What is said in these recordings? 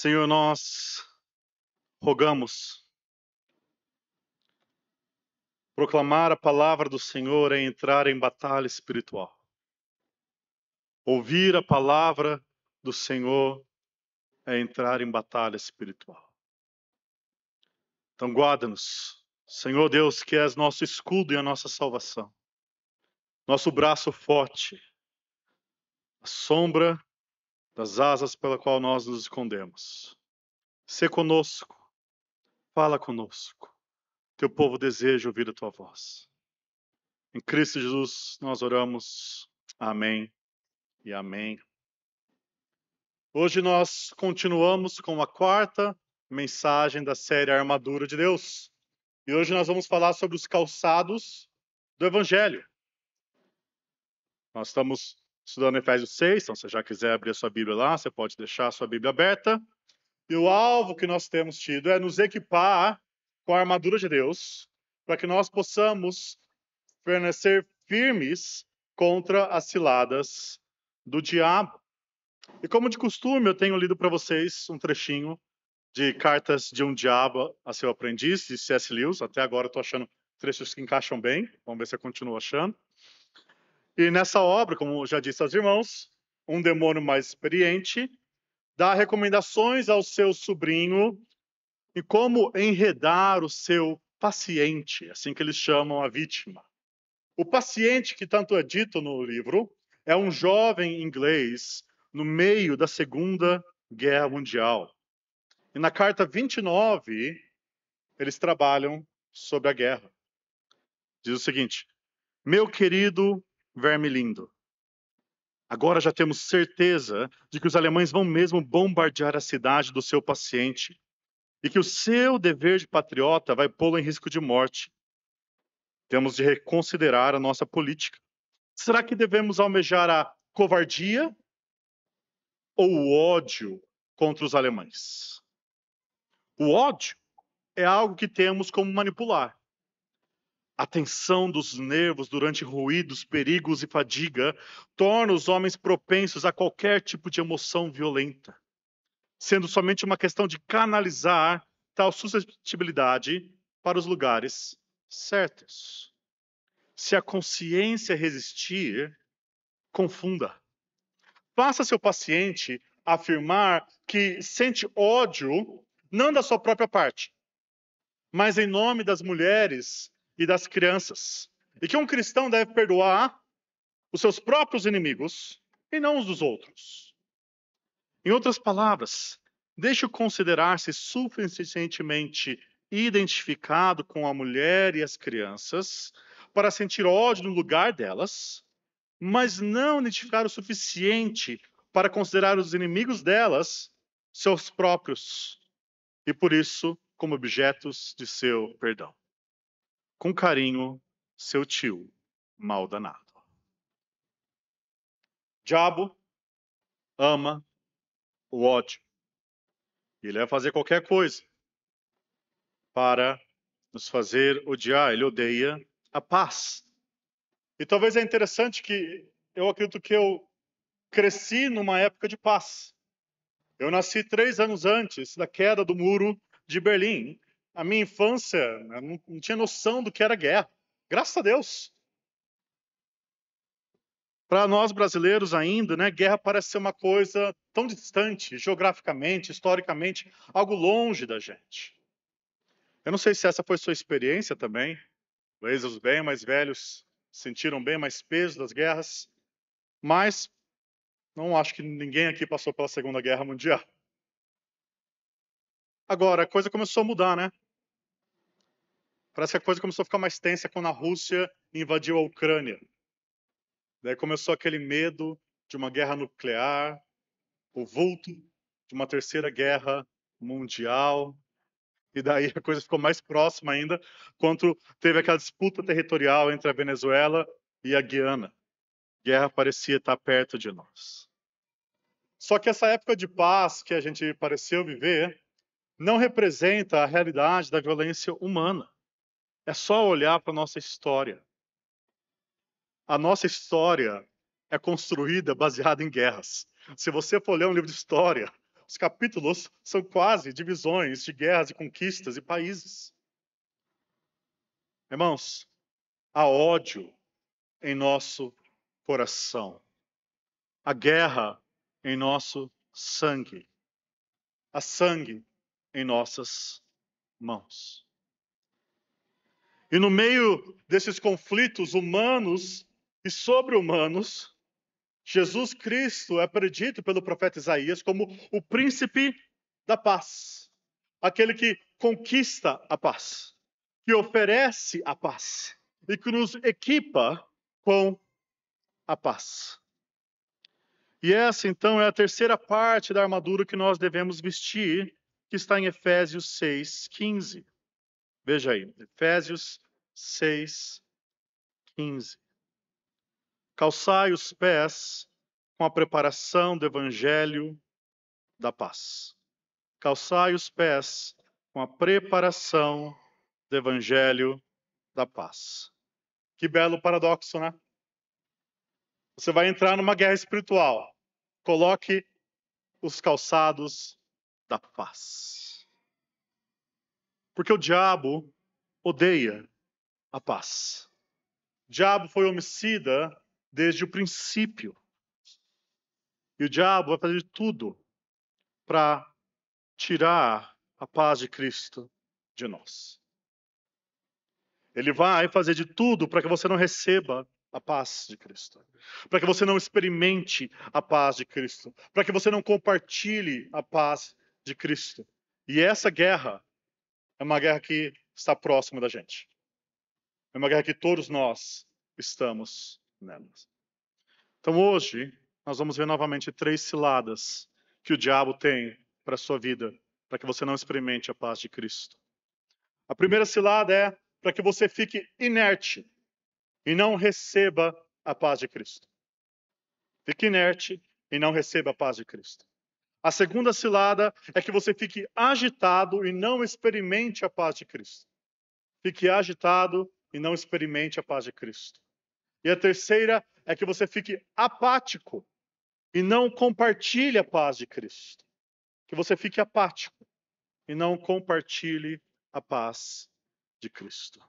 Senhor, nós rogamos. Proclamar a palavra do Senhor é entrar em batalha espiritual. Ouvir a palavra do Senhor é entrar em batalha espiritual. Então guarda-nos, Senhor Deus, que és nosso escudo e a nossa salvação. Nosso braço forte, a sombra das asas pela qual nós nos escondemos. Sê conosco, fala conosco. Teu povo deseja ouvir a tua voz. Em Cristo Jesus nós oramos. Amém e amém. Hoje nós continuamos com a quarta mensagem da série Armadura de Deus. E hoje nós vamos falar sobre os calçados do Evangelho. Nós estamos estudando Efésios 6, então se você já quiser abrir a sua Bíblia lá, você pode deixar a sua Bíblia aberta. E o alvo que nós temos tido é nos equipar com a armadura de Deus, para que nós possamos permanecer firmes contra as ciladas do diabo. E como de costume, eu tenho lido para vocês um trechinho de Cartas de um Diabo a Seu Aprendiz, de C.S. Lewis. Até agora eu estou achando trechos que encaixam bem. Vamos ver se eu continuo achando. E nessa obra, como já disse aos irmãos, um demônio mais experiente dá recomendações ao seu sobrinho em como enredar o seu paciente, assim que eles chamam a vítima. O paciente, que tanto é dito no livro, é um jovem inglês no meio da Segunda Guerra Mundial. E na carta 29, eles trabalham sobre a guerra. Diz o seguinte: meu querido verme lindo, agora já temos certeza de que os alemães vão mesmo bombardear a cidade do seu paciente e que o seu dever de patriota vai pô-lo em risco de morte. Temos de reconsiderar a nossa política. Será que devemos almejar a covardia ou o ódio contra os alemães? O ódio é algo que temos como manipular. A tensão dos nervos durante ruídos, perigos e fadiga torna os homens propensos a qualquer tipo de emoção violenta, sendo somente uma questão de canalizar tal suscetibilidade para os lugares certos. Se a consciência resistir, confunda. Faça seu paciente afirmar que sente ódio não da sua própria parte, mas em nome das mulheres e das crianças. E que um cristão deve perdoar os seus próprios inimigos e não os dos outros. Em outras palavras, deixe-o considerar-se suficientemente identificado com a mulher e as crianças para sentir ódio no lugar delas, mas não identificar o suficiente para considerar os inimigos delas seus próprios, e por isso como objetos de seu perdão. Com carinho, seu tio, mal danado. Diabo ama o ódio. Ele vai fazer qualquer coisa para nos fazer odiar. Ele odeia a paz. E talvez é interessante que eu acredito que eu cresci numa época de paz. Eu nasci 3 anos antes da queda do muro de Berlim. A minha infância, eu não tinha noção do que era guerra. Graças a Deus. Para nós brasileiros ainda, né, guerra parece ser uma coisa tão distante, geograficamente, historicamente, algo longe da gente. Eu não sei se essa foi sua experiência também. Talvez os bem mais velhos sentiram bem mais peso das guerras, mas não acho que ninguém aqui passou pela Segunda Guerra Mundial. Agora, a coisa começou a mudar, né? Parece que a coisa começou a ficar mais tensa quando a Rússia invadiu a Ucrânia. Daí começou aquele medo de uma guerra nuclear, o vulto de uma terceira guerra mundial. E daí a coisa ficou mais próxima ainda, quando teve aquela disputa territorial entre a Venezuela e a Guiana. A guerra parecia estar perto de nós. Só que essa época de paz que a gente pareceu viver não representa a realidade da violência humana. É só olhar para a nossa história. A nossa história é construída baseada em guerras. Se você for ler um livro de história, os capítulos são quase divisões de guerras e conquistas e países. Irmãos, há ódio em nosso coração. Há guerra em nosso sangue. Há sangue em nossas mãos. E no meio desses conflitos humanos e sobre-humanos, Jesus Cristo é predito pelo profeta Isaías como o príncipe da paz. Aquele que conquista a paz, que oferece a paz e que nos equipa com a paz. E essa, então, é a terceira parte da armadura que nós devemos vestir, que está em Efésios 6:15. Veja aí, Efésios 6:15. Calçai os pés com a preparação do evangelho da paz. Calçai os pés com a preparação do evangelho da paz. Que belo paradoxo, né? Você vai entrar numa guerra espiritual. Coloque os calçados da paz. Porque o diabo odeia a paz. O diabo foi homicida desde o princípio. E o diabo vai fazer de tudo para tirar a paz de Cristo de nós. Ele vai fazer de tudo para que você não receba a paz de Cristo, para que você não experimente a paz de Cristo, para que você não compartilhe a paz de Cristo. E essa guerra é uma guerra que está próxima da gente. É uma guerra que todos nós estamos nela. Então hoje nós vamos ver novamente 3 ciladas que o diabo tem para a sua vida, para que você não experimente a paz de Cristo. A primeira cilada é para que você fique inerte e não receba a paz de Cristo. Fique inerte e não receba a paz de Cristo. A segunda cilada é que você fique agitado e não experimente a paz de Cristo. Fique agitado e não experimente a paz de Cristo. E a terceira é que você fique apático e não compartilhe a paz de Cristo. Que você fique apático e não compartilhe a paz de Cristo.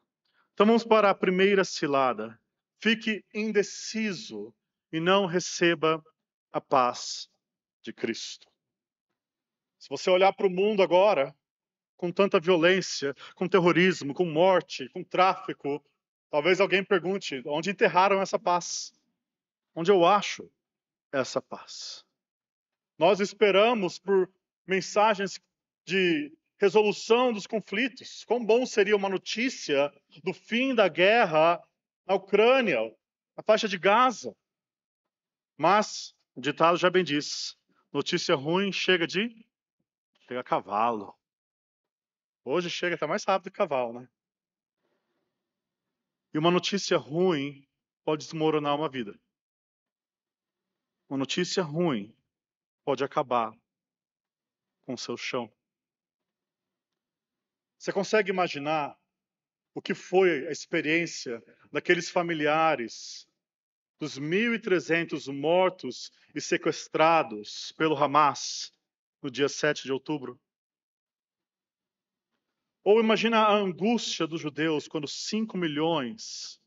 Então vamos para a primeira cilada. Fique indeciso e não receba a paz de Cristo. Se você olhar para o mundo agora, com tanta violência, com terrorismo, com morte, com tráfico, talvez alguém pergunte, onde enterraram essa paz? Onde eu acho essa paz? Nós esperamos por mensagens de resolução dos conflitos. Quão bom seria uma notícia do fim da guerra na Ucrânia, na faixa de Gaza. Mas, o ditado já bem diz, notícia ruim chega a cavalo. Hoje chega até mais rápido que cavalo, né? E uma notícia ruim pode desmoronar uma vida. Uma notícia ruim pode acabar com o seu chão. Você consegue imaginar o que foi a experiência daqueles familiares dos 1.300 mortos e sequestrados pelo Hamas no dia 7 de outubro? Ou imagina a angústia dos judeus quando 5 milhões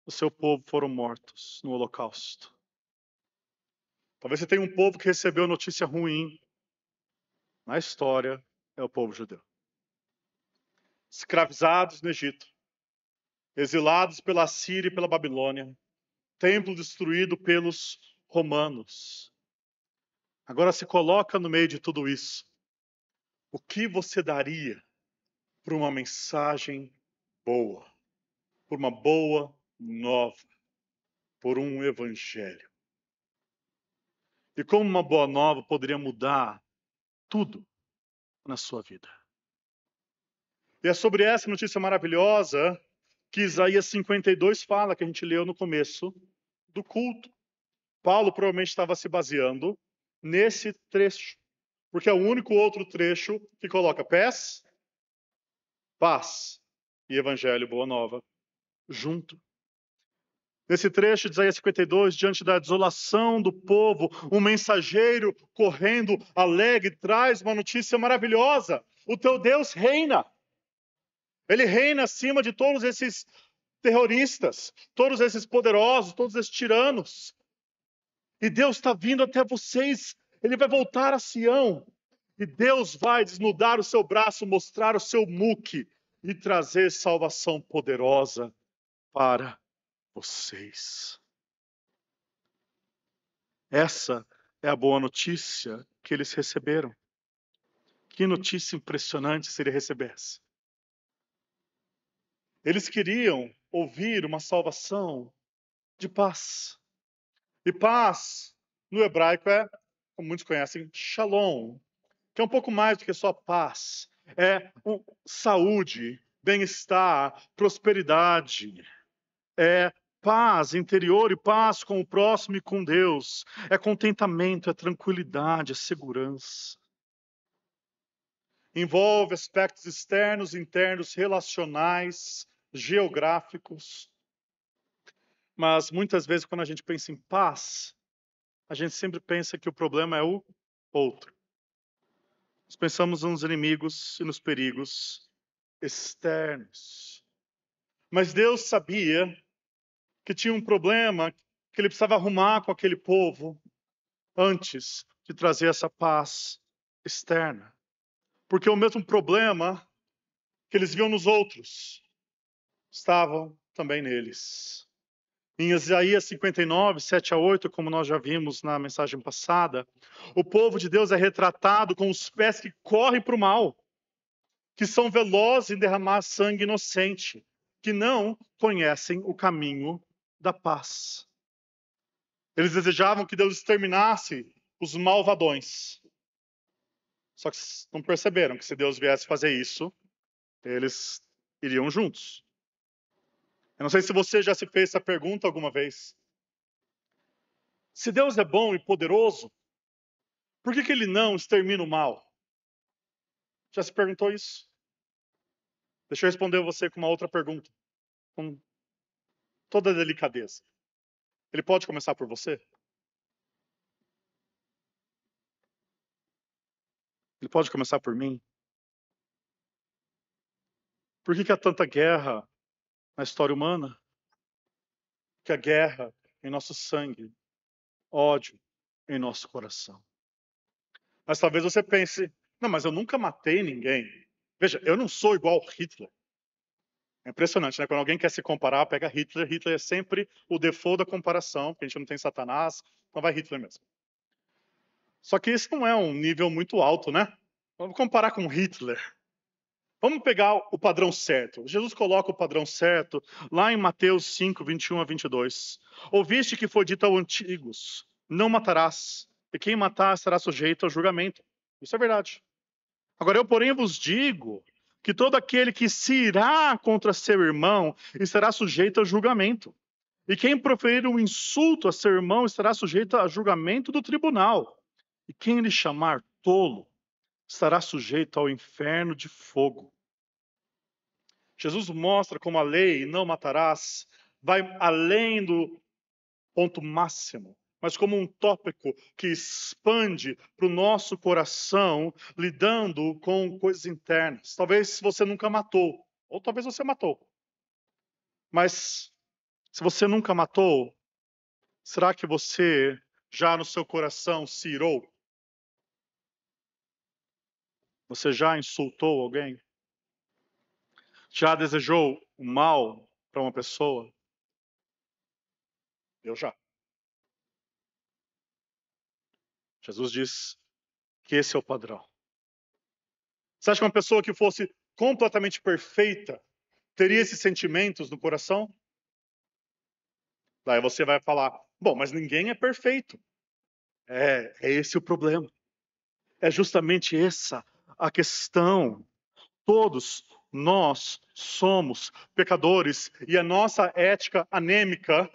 do seu povo foram mortos no Holocausto. Talvez você tenha um povo que recebeu notícia ruim na história, é o povo judeu. Escravizados no Egito, exilados pela Síria e pela Babilônia, templo destruído pelos romanos. Agora se coloca no meio de tudo isso. O que você daria por uma mensagem boa, por uma boa nova, por um evangelho? E como uma boa nova poderia mudar tudo na sua vida? E é sobre essa notícia maravilhosa que Isaías 52 fala, que a gente leu no começo do culto. Paulo provavelmente estava se baseando nesse trecho, porque é o único outro trecho que coloca pés, paz e evangelho, boa nova, junto. Nesse trecho de Isaías 52, diante da desolação do povo, um mensageiro correndo alegre traz uma notícia maravilhosa. O teu Deus reina. Ele reina acima de todos esses terroristas, todos esses poderosos, todos esses tiranos. E Deus está vindo até vocês. Ele vai voltar a Sião. E Deus vai desnudar o seu braço, mostrar o seu muque e trazer salvação poderosa para vocês. Essa é a boa notícia que eles receberam. Que notícia impressionante se ele recebesse. Eles queriam ouvir uma salvação de paz. E paz, no hebraico, é, como muitos conhecem, shalom, que é um pouco mais do que só paz. É saúde, bem-estar, prosperidade. É paz interior e paz com o próximo e com Deus. É contentamento, é tranquilidade, é segurança. Envolve aspectos externos, internos, relacionais, geográficos. Mas muitas vezes, quando a gente pensa em paz, a gente sempre pensa que o problema é o outro. Nós pensamos nos inimigos e nos perigos externos. Mas Deus sabia que tinha um problema que ele precisava arrumar com aquele povo antes de trazer essa paz externa. Porque o mesmo problema que eles viam nos outros estavam também neles. Em Isaías 59, 7 a 8, como nós já vimos na mensagem passada, o povo de Deus é retratado com os pés que correm para o mal, que são velozes em derramar sangue inocente, que não conhecem o caminho da paz. Eles desejavam que Deus exterminasse os malvadões. Só que não perceberam que se Deus viesse fazer isso, eles iriam juntos. Eu não sei se você já se fez essa pergunta alguma vez. Se Deus é bom e poderoso, por que ele não extermina o mal? Já se perguntou isso? Deixa eu responder você com uma outra pergunta, com toda a delicadeza. Ele pode começar por você? Ele pode começar por mim? Por que há tanta guerra na história humana? Que a guerra em nosso sangue, ódio em nosso coração. Mas talvez você pense, não, mas eu nunca matei ninguém. Veja, eu não sou igual Hitler. É impressionante, né? Quando alguém quer se comparar, pega Hitler. Hitler é sempre o default da comparação, porque a gente não tem Satanás, então vai Hitler mesmo. Só que isso não é um nível muito alto, né? Vamos comparar com Hitler. Vamos pegar o padrão certo. Jesus coloca o padrão certo lá em Mateus 5, 21 a 22. Ouviste que foi dito aos antigos, não matarás, e quem matar será sujeito ao julgamento. Isso é verdade. Agora eu, porém, vos digo que todo aquele que se irá contra seu irmão estará sujeito a julgamento. E quem proferir um insulto a seu irmão estará sujeito a julgamento do tribunal. E quem lhe chamar tolo estará sujeito ao inferno de fogo. Jesus mostra como a lei, não matarás, vai além do ponto máximo, mas como um tópico que expande para o nosso coração, lidando com coisas internas. Talvez você nunca matou, ou talvez você matou. Mas se você nunca matou, será que você já no seu coração se irou? Você já insultou alguém? Já desejou o mal para uma pessoa? Eu já. Jesus diz que esse é o padrão. Você acha que uma pessoa que fosse completamente perfeita teria esses sentimentos no coração? Daí você vai falar, bom, mas ninguém é perfeito. É esse o problema. É justamente essa a questão. Todos nós somos pecadores e a nossa ética anêmica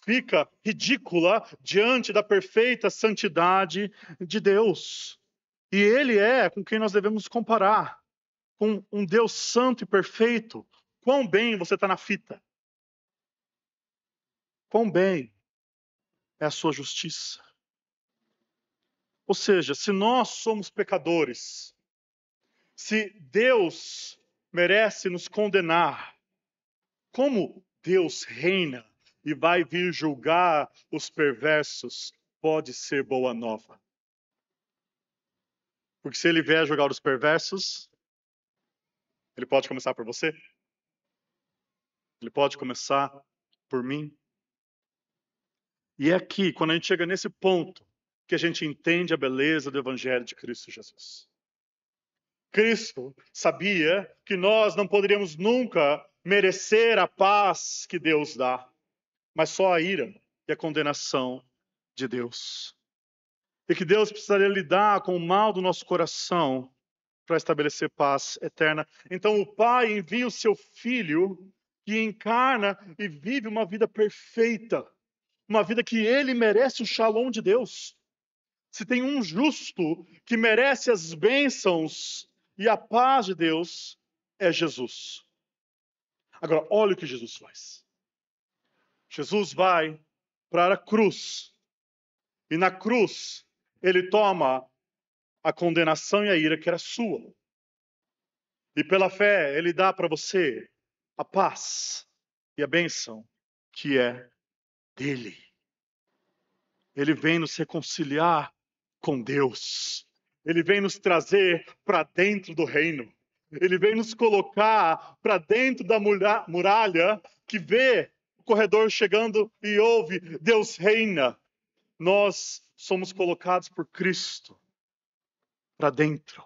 fica ridícula diante da perfeita santidade de Deus. E Ele é com quem nós devemos comparar, com um Deus santo e perfeito. Quão bem você está na fita? quão bem é a sua justiça. Ou seja, se nós somos pecadores, se Deus merece nos condenar, como Deus reina e vai vir julgar os perversos, pode ser boa nova. Porque se ele vier julgar os perversos, ele pode começar por você? Ele pode começar por mim? E é aqui, quando a gente chega nesse ponto, que a gente entende a beleza do Evangelho de Cristo Jesus. Cristo sabia que nós não poderíamos nunca merecer a paz que Deus dá, mas só a ira e a condenação de Deus. E que Deus precisaria lidar com o mal do nosso coração para estabelecer paz eterna. Então o Pai envia o seu Filho, que encarna e vive uma vida perfeita, uma vida que ele merece o shalom de Deus. Se tem um justo que merece as bênçãos e a paz de Deus, é Jesus. Agora, olha o que Jesus faz. Jesus vai para a cruz. E na cruz, ele toma a condenação e a ira que era sua. E pela fé, ele dá para você a paz e a bênção que é dele. Ele vem nos reconciliar com Deus. Ele vem nos trazer para dentro do reino. Ele vem nos colocar para dentro da muralha que vê o corredor chegando e ouve: Deus reina. Nós somos colocados por Cristo para dentro.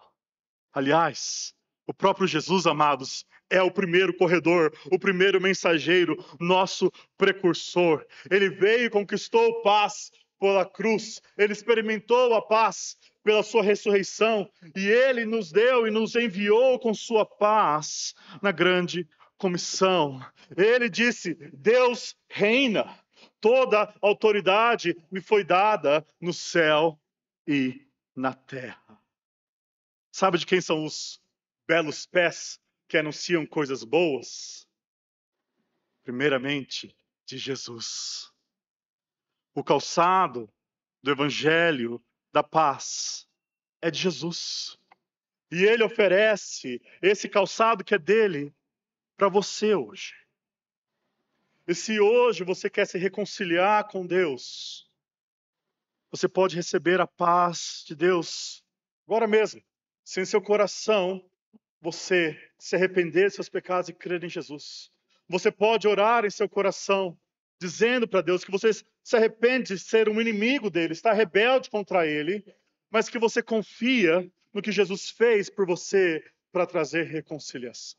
Aliás, o próprio Jesus, amados, é o primeiro corredor, o primeiro mensageiro, nosso precursor. Ele veio e conquistou paz pela cruz. Ele experimentou a paz pela sua ressurreição. E ele nos deu e nos enviou com sua paz na grande comissão. Ele disse: Deus reina. Toda autoridade me foi dada no céu e na terra. Sabe de quem são os belos pés que anunciam coisas boas? Primeiramente, de Jesus. O calçado do Evangelho da paz é de Jesus. E ele oferece esse calçado que é dele para você hoje. E se hoje você quer se reconciliar com Deus, você pode receber a paz de Deus agora mesmo, se em seu coração você se arrepender de seus pecados e crer em Jesus. Você pode orar em seu coração, dizendo para Deus que você se arrepende de ser um inimigo dele, está rebelde contra ele, mas que você confia no que Jesus fez por você para trazer reconciliação.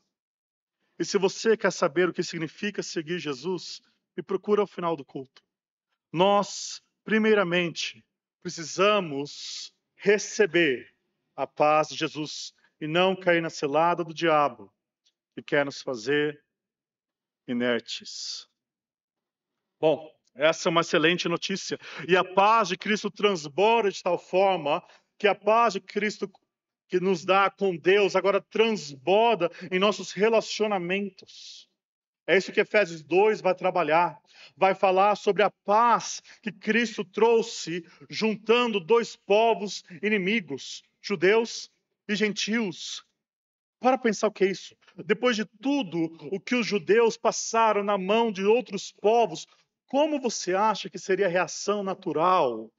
E se você quer saber o que significa seguir Jesus, me procura ao final do culto. Nós, primeiramente, precisamos receber a paz de Jesus e não cair na cilada do diabo, que quer nos fazer inertes. Bom, essa é uma excelente notícia. E a paz de Cristo transborda de tal forma que a paz de Cristo que nos dá com Deus agora transborda em nossos relacionamentos. É isso que Efésios 2 vai trabalhar. Vai falar sobre a paz que Cristo trouxe, juntando dois povos inimigos, judeus e gentios. Para pensar o que é isso. Depois de tudo o que os judeus passaram na mão de outros povos, como você acha que seria a reação natural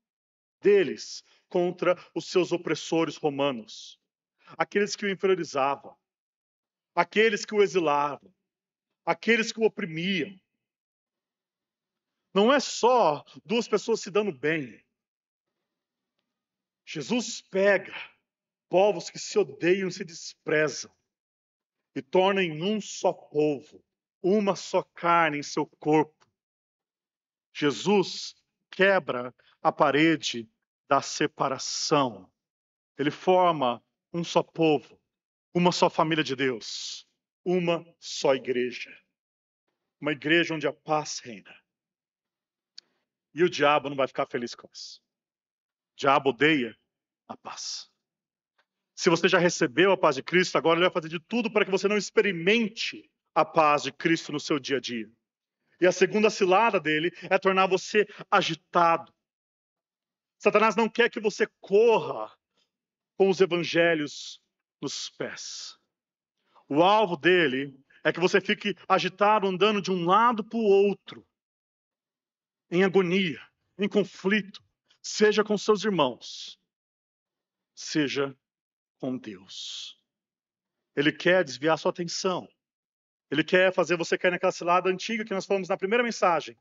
deles contra os seus opressores romanos? Aqueles que o inferiorizavam, aqueles que o exilavam, aqueles que o oprimiam. Não é só duas pessoas se dando bem. Jesus pega povos que se odeiam e se desprezam e torna em um só povo, uma só carne em seu corpo. Jesus quebra a parede da separação. Ele forma um só povo, uma só família de Deus, uma só igreja. Uma igreja onde a paz reina. E o diabo não vai ficar feliz com isso. O diabo odeia a paz. Se você já recebeu a paz de Cristo, agora ele vai fazer de tudo para que você não experimente a paz de Cristo no seu dia a dia. E a segunda cilada dele é tornar você agitado. Satanás não quer que você corra com os evangelhos nos pés. O alvo dele é que você fique agitado, andando de um lado para o outro, em agonia, em conflito, seja com seus irmãos, seja com Deus. Ele quer desviar sua atenção. Ele quer fazer você cair naquela cilada antiga que nós falamos na primeira mensagem,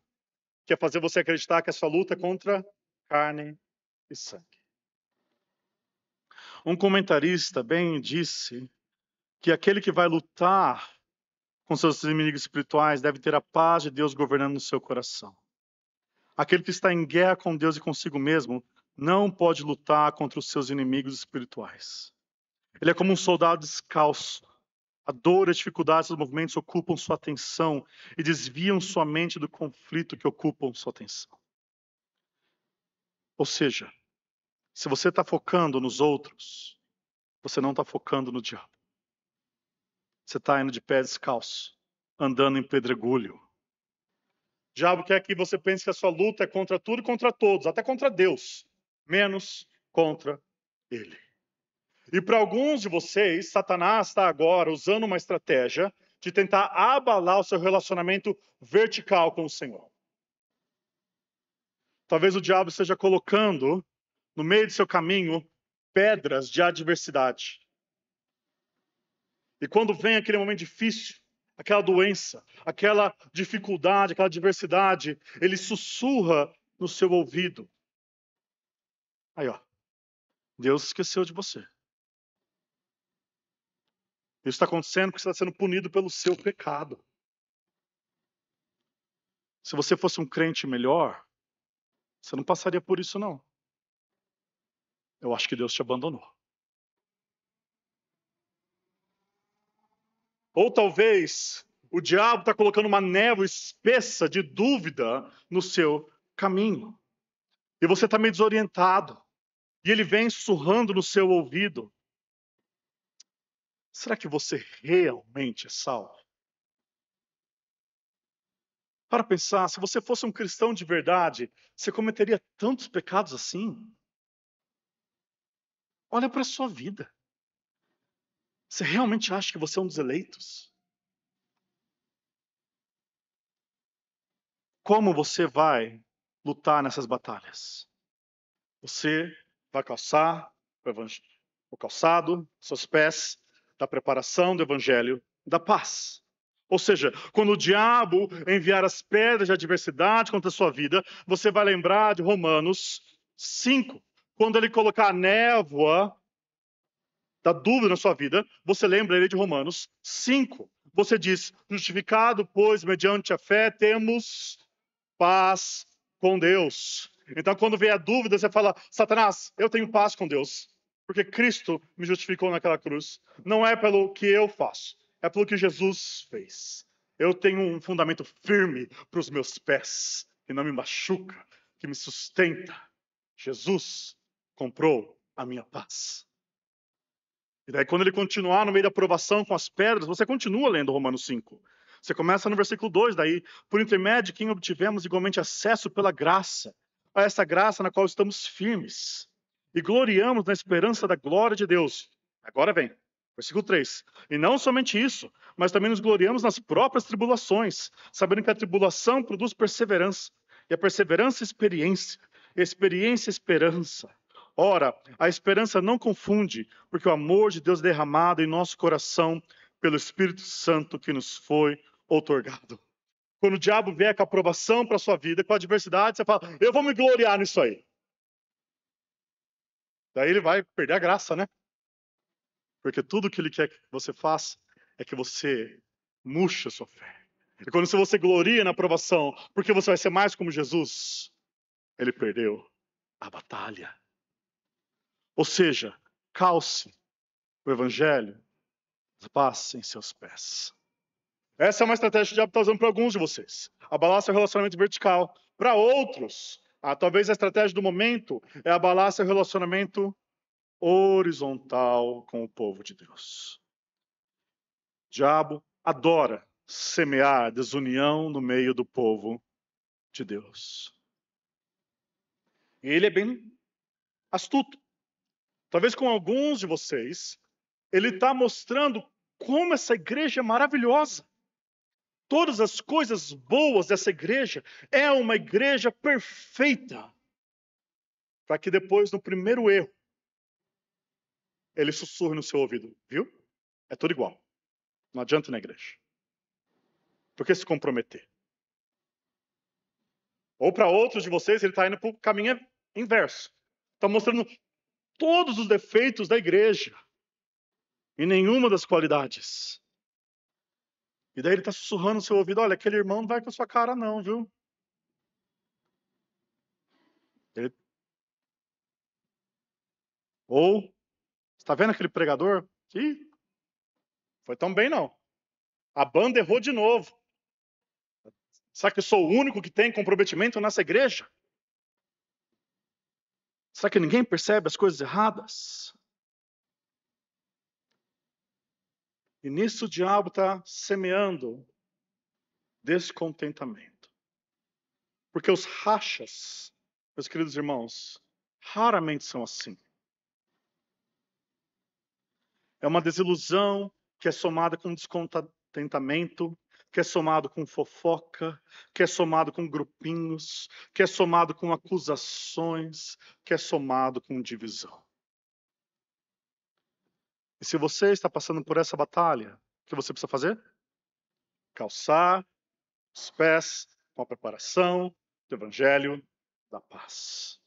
que é fazer você acreditar que a sua luta é contra carne e sangue. Um comentarista bem disse que aquele que vai lutar com seus inimigos espirituais deve ter a paz de Deus governando no seu coração. Aquele que está em guerra com Deus e consigo mesmo não pode lutar contra os seus inimigos espirituais. Ele é como um soldado descalço. A dor e a dificuldade dos movimentos ocupam sua atenção e desviam sua mente do conflito que ocupam sua atenção. Ou seja, se você está focando nos outros, você não está focando no diabo. Você está indo de pé descalço, andando em pedregulho. O diabo quer que você pense que a sua luta é contra tudo e contra todos, até contra Deus, menos contra ele. E para alguns de vocês, Satanás está agora usando uma estratégia de tentar abalar o seu relacionamento vertical com o Senhor. Talvez o diabo esteja colocando no meio do seu caminho pedras de adversidade. E quando vem aquele momento difícil, aquela doença, aquela dificuldade, aquela adversidade, ele sussurra no seu ouvido. Aí, ó, Deus esqueceu de você. Isso está acontecendo porque você está sendo punido pelo seu pecado. Se você fosse um crente melhor, você não passaria por isso, não. Eu acho que Deus te abandonou. Ou talvez o diabo está colocando uma névoa espessa de dúvida no seu caminho. E você está meio desorientado. E ele vem sussurrando no seu ouvido. Será que você realmente é salvo? Para pensar, se você fosse um cristão de verdade, você cometeria tantos pecados assim? Olha para a sua vida. Você realmente acha que você é um dos eleitos? Como você vai lutar nessas batalhas? Você vai calçar o calçado, seus pés, da preparação do evangelho da paz. Ou seja, quando o diabo enviar as pedras de adversidade contra a sua vida, você vai lembrar de Romanos 5. Quando ele colocar a névoa da dúvida na sua vida, você lembra ele de Romanos 5. Você diz, justificado, pois, mediante a fé, temos paz com Deus. Então, quando vem a dúvida, você fala, Satanás, eu tenho paz com Deus, porque Cristo me justificou naquela cruz. Não é pelo que eu faço, é pelo que Jesus fez. Eu tenho um fundamento firme para os meus pés, que não me machuca, que me sustenta. Jesus comprou a minha paz. E daí, quando ele continuar no meio da provação com as pedras, você continua lendo Romanos 5. Você começa no versículo 2, daí, por intermédio de quem obtivemos igualmente acesso pela graça, a essa graça na qual estamos firmes, e gloriamos na esperança da glória de Deus. Agora vem, versículo 3. E não somente isso, mas também nos gloriamos nas próprias tribulações, sabendo que a tribulação produz perseverança, e a perseverança, experiência, e a experiência, esperança. Ora, a esperança não confunde, porque o amor de Deus é derramado em nosso coração pelo Espírito Santo que nos foi outorgado. Quando o diabo vier com a aprovação para a sua vida, com a adversidade, você fala, eu vou me gloriar nisso aí. Daí ele vai perder a graça, né? Porque tudo que ele quer que você faça é que você murche a sua fé. E quando você gloria na aprovação, porque você vai ser mais como Jesus, ele perdeu a batalha. Ou seja, calce o evangelho, paz em seus pés. Essa é uma estratégia que o diabo está usando para alguns de vocês. Abalar seu relacionamento vertical. Para outros, talvez a estratégia do momento é abalar seu relacionamento horizontal com o povo de Deus. O diabo adora semear desunião no meio do povo de Deus. E ele é bem astuto. Talvez com alguns de vocês, ele está mostrando como essa igreja é maravilhosa. Todas as coisas boas dessa igreja é uma igreja perfeita. Para que depois, no primeiro erro, ele sussurre no seu ouvido. Viu? É tudo igual. Não adianta ir na igreja. Por que se comprometer? Ou para outros de vocês, ele está indo para o caminho inverso. Está mostrando todos os defeitos da igreja. E nenhuma das qualidades. E daí ele está sussurrando no seu ouvido. Olha, aquele irmão não vai com a sua cara não, viu? Ou, está vendo aquele pregador? Ih, foi tão bem não. A banda errou de novo. Será que eu sou o único que tem comprometimento nessa igreja? Será que ninguém percebe as coisas erradas? E nisso o diabo está semeando descontentamento. Porque os rachas, meus queridos irmãos, raramente são assim. É uma desilusão que é somada com descontentamento, que é somado com fofoca, que é somado com grupinhos, que é somado com acusações, que é somado com divisão. E se você está passando por essa batalha, o que você precisa fazer? Calçar os pés com a preparação do Evangelho da paz.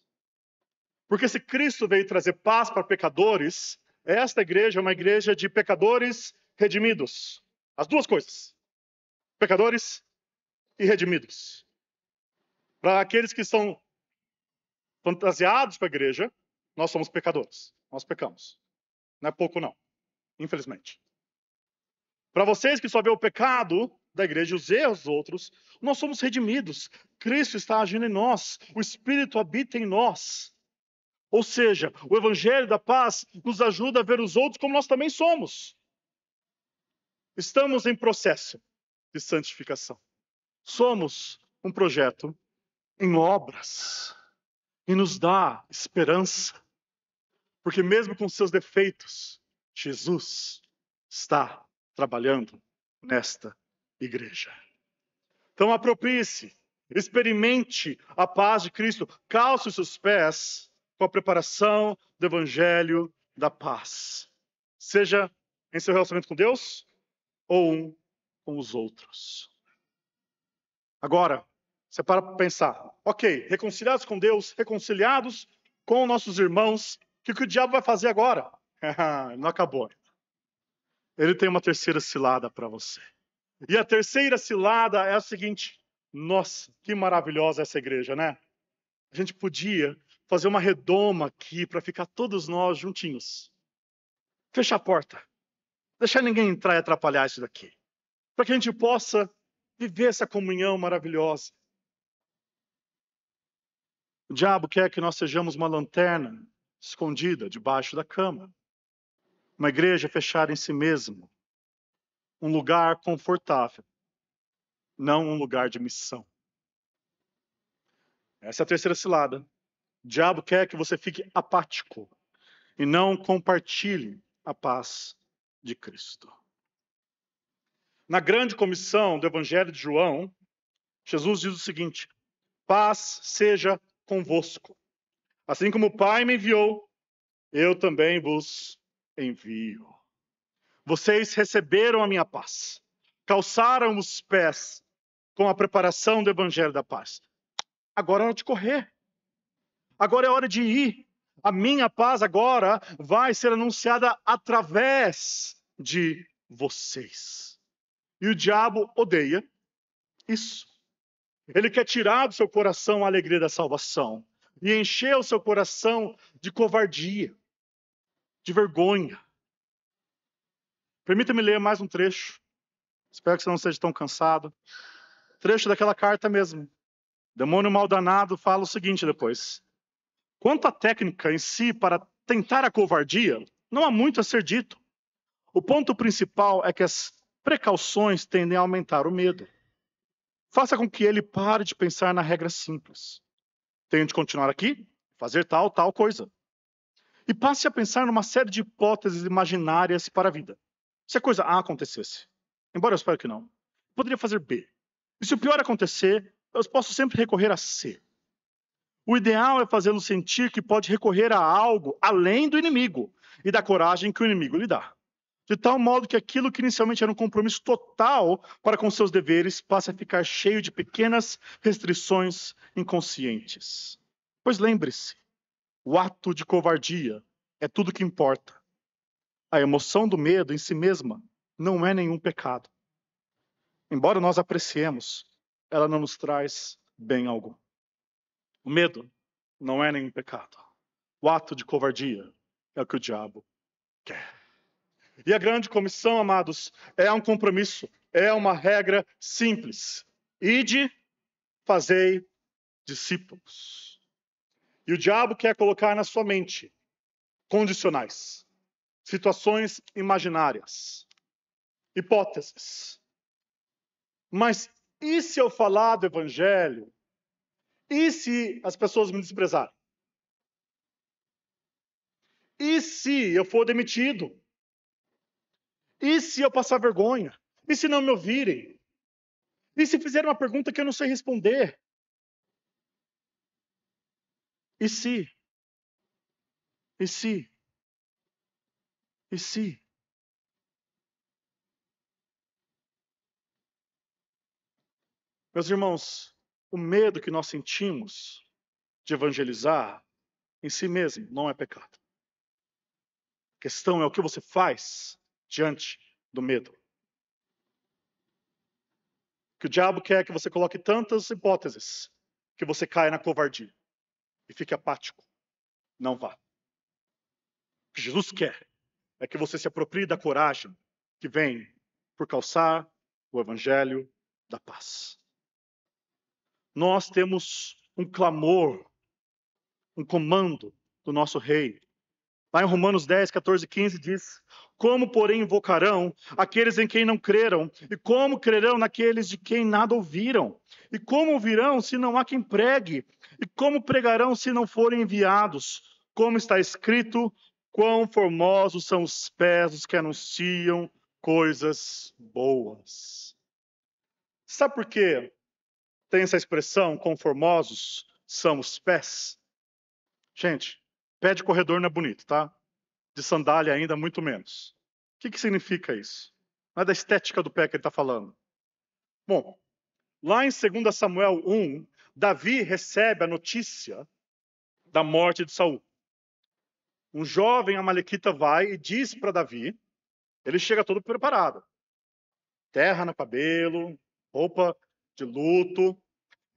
Porque se Cristo veio trazer paz para pecadores, esta igreja é uma igreja de pecadores redimidos. As duas coisas. Pecadores e redimidos. Para aqueles que estão fantasiados com a igreja, nós somos pecadores. Nós pecamos. Não é pouco, não. Infelizmente. Para vocês que só vê o pecado da igreja e os erros dos outros, nós somos redimidos. Cristo está agindo em nós. O Espírito habita em nós. Ou seja, o Evangelho da paz nos ajuda a ver os outros como nós também somos. Estamos em processo de santificação. Somos um projeto em obras e nos dá esperança. Porque mesmo com seus defeitos, Jesus está trabalhando nesta igreja. Então aproprie-se, experimente a paz de Cristo, calce os seus pés com a preparação do Evangelho da paz. Seja em seu relacionamento com Deus ou um com os outros. Agora, você para pensar. Ok, reconciliados com Deus, reconciliados com nossos irmãos, o que o diabo vai fazer agora? Não acabou. Ele tem uma terceira cilada para você. E a terceira cilada é a seguinte. Nossa, que maravilhosa essa igreja, né? A gente podia fazer uma redoma aqui para ficar todos nós juntinhos. Fechar a porta. Deixar ninguém entrar e atrapalhar isso daqui. Para que a gente possa viver essa comunhão maravilhosa. O diabo quer que nós sejamos uma lanterna escondida debaixo da cama. Uma igreja fechada em si mesma. Um lugar confortável. Não um lugar de missão. Essa é a terceira cilada. O diabo quer que você fique apático e não compartilhe a paz de Cristo. Na grande comissão do Evangelho de João, Jesus diz o seguinte: paz seja convosco. Assim como o Pai me enviou, eu também vos envio. Vocês receberam a minha paz, calçaram os pés com a preparação do Evangelho da paz. Agora é hora de correr. Agora é hora de ir. A minha paz agora vai ser anunciada através de vocês. E o diabo odeia isso. Ele quer tirar do seu coração a alegria da salvação e encher o seu coração de covardia, de vergonha. Permita-me ler mais um trecho. Espero que você não seja tão cansado. Trecho daquela carta mesmo. O demônio mal danado fala o seguinte depois. Quanto à técnica em si para tentar a covardia, não há muito a ser dito. O ponto principal é que as Precauções tendem a aumentar o medo. Faça com que ele pare de pensar na regra simples. Tenho de continuar aqui, fazer tal coisa. E passe a pensar numa série de hipóteses imaginárias para a vida. Se a coisa A acontecesse, embora eu espero que não, poderia fazer B. E se o pior acontecer, eu posso sempre recorrer a C. O ideal é fazê-lo sentir que pode recorrer a algo além do inimigo e da coragem que o inimigo lhe dá. De tal modo que aquilo que inicialmente era um compromisso total para com seus deveres passe a ficar cheio de pequenas restrições inconscientes. Pois lembre-se, o ato de covardia é tudo que importa. A emoção do medo em si mesma não é nenhum pecado. Embora nós apreciemos, ela não nos traz bem algum. O medo não é nenhum pecado. O ato de covardia é o que o diabo quer. E a grande comissão, amados, é um compromisso, é uma regra simples. Ide, fazei discípulos. E o diabo quer colocar na sua mente condicionais, situações imaginárias, hipóteses. Mas e se eu falar do evangelho? E se as pessoas me desprezarem? E se eu for demitido? E se eu passar vergonha? E se não me ouvirem? E se fizerem uma pergunta que eu não sei responder? E se? E se? E se? Meus irmãos, o medo que nós sentimos de evangelizar em si mesmo não é pecado. A questão é o que você faz diante do medo. Que o diabo quer que você coloque tantas hipóteses que você caia na covardia e fique apático. Não vá. O que Jesus quer é que você se aproprie da coragem que vem por calçar o evangelho da paz. Nós temos um clamor, um comando do nosso rei. Lá em Romanos 10, 14 e 15 diz: como, porém, invocarão aqueles em quem não creram? E como crerão naqueles de quem nada ouviram? E como ouvirão se não há quem pregue? E como pregarão se não forem enviados? Como está escrito, quão formosos são os pés dos que anunciam coisas boas. Sabe por quê tem essa expressão, quão formosos são os pés? Gente, pé de corredor não é bonito, tá? De sandália ainda, muito menos. O que significa isso? Não é da estética do pé que ele está falando. Bom, lá em 2 Samuel 1, Davi recebe a notícia da morte de Saul. Um jovem amalequita vai e diz para Davi, ele chega todo preparado. Terra no cabelo, roupa de luto.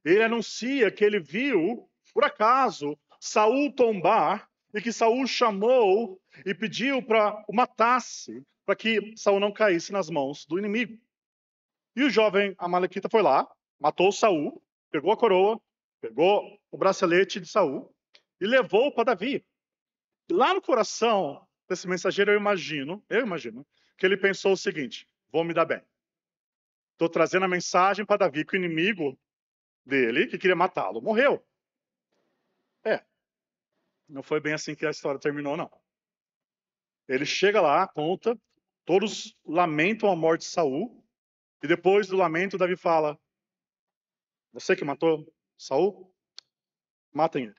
Ele anuncia que ele viu, por acaso, Saul tombar e que Saul chamou e pediu para o matasse, para que Saul não caísse nas mãos do inimigo. E o jovem amalequita foi lá, matou Saul, pegou a coroa, pegou o bracelete de Saul e levou para Davi. E lá no coração desse mensageiro, eu imagino que ele pensou o seguinte: vou me dar bem. Estou trazendo a mensagem para Davi que o inimigo dele, que queria matá-lo, morreu. Não foi bem assim que a história terminou, não. Ele chega lá, conta, todos lamentam a morte de Saul, e depois do lamento, Davi fala: você que matou Saul, matem ele.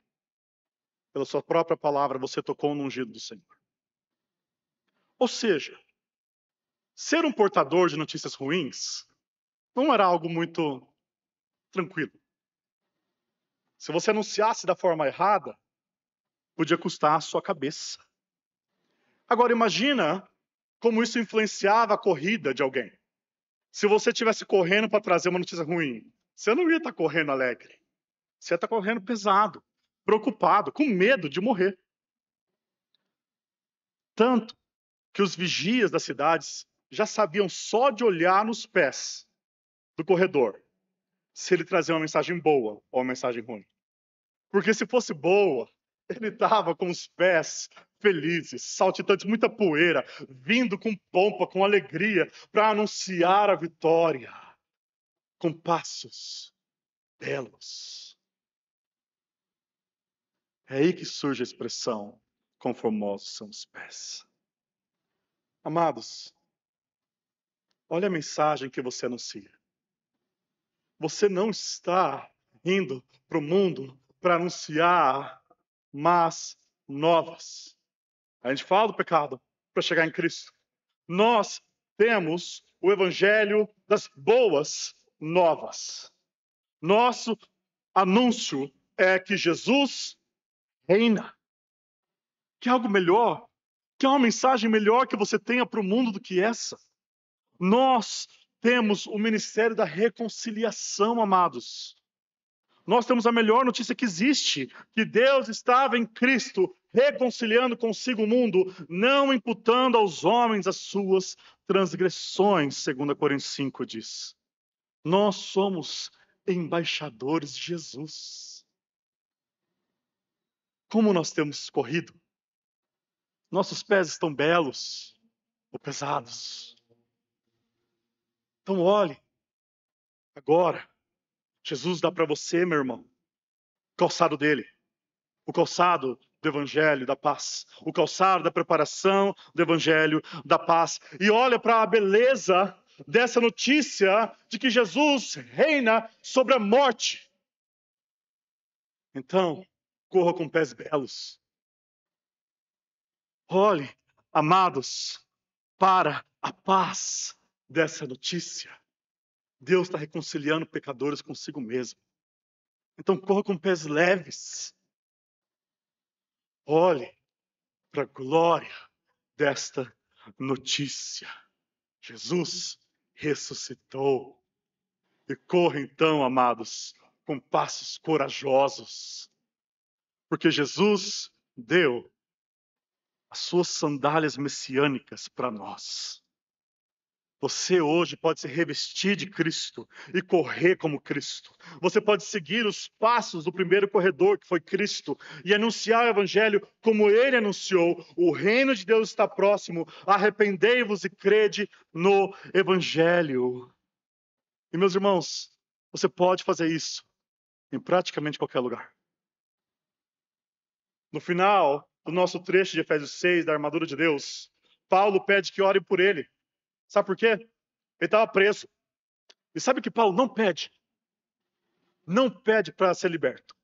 Pela sua própria palavra, você tocou no ungido do Senhor. Ou seja, ser um portador de notícias ruins não era algo muito tranquilo. Se você anunciasse da forma errada, podia custar a sua cabeça. Agora imagina como isso influenciava a corrida de alguém. Se você estivesse correndo para trazer uma notícia ruim, você não ia estar correndo alegre. Você ia estar correndo pesado, preocupado, com medo de morrer. Tanto que os vigias das cidades já sabiam só de olhar nos pés do corredor se ele trazia uma mensagem boa ou uma mensagem ruim. Porque se fosse boa, ele estava com os pés felizes, saltitantes, muita poeira, vindo com pompa, com alegria, para anunciar a vitória, com passos belos. É aí que surge a expressão, quão formosos são os pés. Amados, olha a mensagem que você anuncia. Você não está indo para o mundo para anunciar más novas. A gente fala do pecado para chegar em Cristo. Nós temos o evangelho das boas novas. Nosso anúncio é que Jesus reina. Que algo melhor, que uma mensagem melhor que você tenha para o mundo do que essa. Nós temos o ministério da reconciliação, amados. Nós temos a melhor notícia que existe, que Deus estava em Cristo, reconciliando consigo o mundo, não imputando aos homens as suas transgressões, 2 Coríntios 5 diz. Nós somos embaixadores de Jesus. Como nós temos corrido? Nossos pés estão belos ou pesados? Então olhe, agora, Jesus dá para você, meu irmão, o calçado dele, o calçado do Evangelho da paz, o calçado da preparação do Evangelho da paz. E olha para a beleza dessa notícia de que Jesus reina sobre a morte. Então, corra com pés belos. Olhe, amados, para a paz dessa notícia. Deus está reconciliando pecadores consigo mesmo. Então, corra com pés leves. Olhe para a glória desta notícia. Jesus ressuscitou. E corra então, amados, com passos corajosos. Porque Jesus deu as suas sandálias messiânicas para nós. Você hoje pode se revestir de Cristo e correr como Cristo. Você pode seguir os passos do primeiro corredor, que foi Cristo, e anunciar o Evangelho como Ele anunciou. O reino de Deus está próximo, arrependei-vos e crede no Evangelho. E meus irmãos, você pode fazer isso em praticamente qualquer lugar. No final do nosso trecho de Efésios 6, da armadura de Deus, Paulo pede que orem por ele. Sabe por quê? Ele estava preso. E sabe que Paulo não pede? Não pede para ser liberto.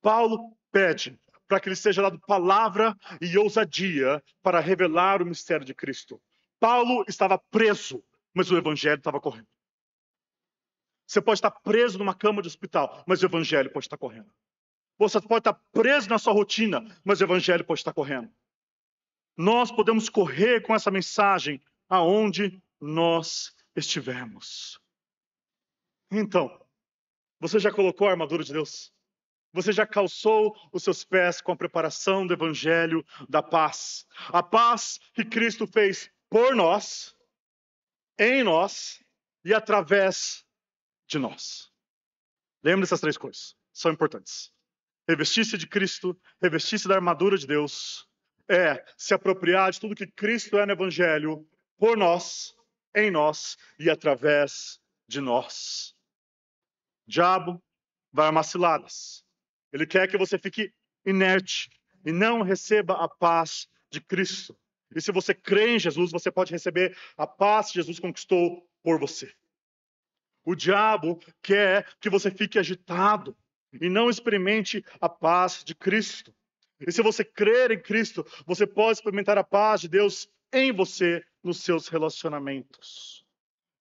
Paulo pede para que lhe seja dado palavra e ousadia para revelar o mistério de Cristo. Paulo estava preso, mas o evangelho estava correndo. Você pode estar preso numa cama de hospital, mas o evangelho pode estar correndo. Você pode estar preso na sua rotina, mas o evangelho pode estar correndo. Nós podemos correr com essa mensagem aonde nós estivermos. Então, você já colocou a armadura de Deus? Você já calçou os seus pés com a preparação do Evangelho da paz? A paz que Cristo fez por nós, em nós e através de nós. Lembre dessas três coisas, são importantes. Revestir-se de Cristo, revestir-se da armadura de Deus, é se apropriar de tudo que Cristo é no Evangelho, por nós, em nós e através de nós. O diabo vai armar ciladas. Ele quer que você fique inerte e não receba a paz de Cristo. E se você crê em Jesus, você pode receber a paz que Jesus conquistou por você. O diabo quer que você fique agitado e não experimente a paz de Cristo. E se você crer em Cristo, você pode experimentar a paz de Deus em você, nos seus relacionamentos.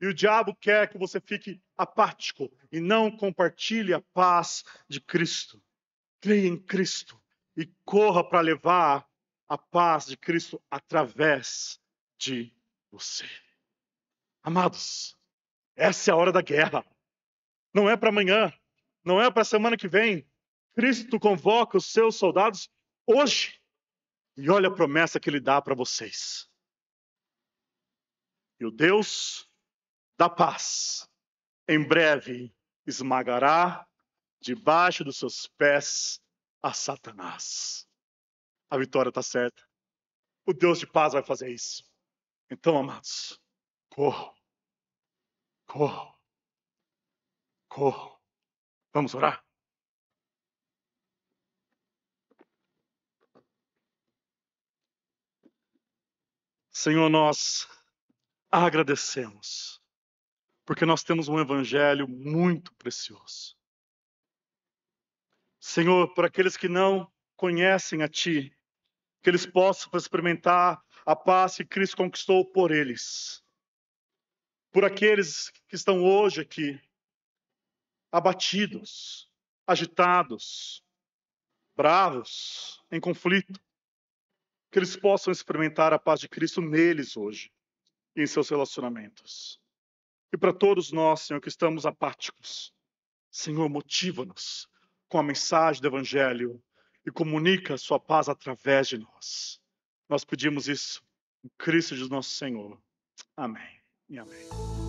E o diabo quer que você fique apático e não compartilhe a paz de Cristo. Creia em Cristo e corra para levar a paz de Cristo através de você. Amados, essa é a hora da guerra. Não é para amanhã, não é para a semana que vem. Cristo convoca os seus soldados hoje. E olha a promessa que ele dá para vocês. E o Deus da paz, em breve, esmagará debaixo dos seus pés a Satanás. a vitória está certa. O Deus de paz vai fazer isso. Então, amados, corram, corram, corram. Vamos orar? Senhor, nós agradecemos, porque nós temos um evangelho muito precioso. Senhor, por aqueles que não conhecem a Ti, que eles possam experimentar a paz que Cristo conquistou por eles. Por aqueles que estão hoje aqui, abatidos, agitados, bravos, em conflito, que eles possam experimentar a paz de Cristo neles hoje e em seus relacionamentos. E para todos nós, Senhor, que estamos apáticos, Senhor, motiva-nos com a mensagem do Evangelho e comunica a sua paz através de nós. Nós pedimos isso em Cristo de nosso Senhor. Amém e amém.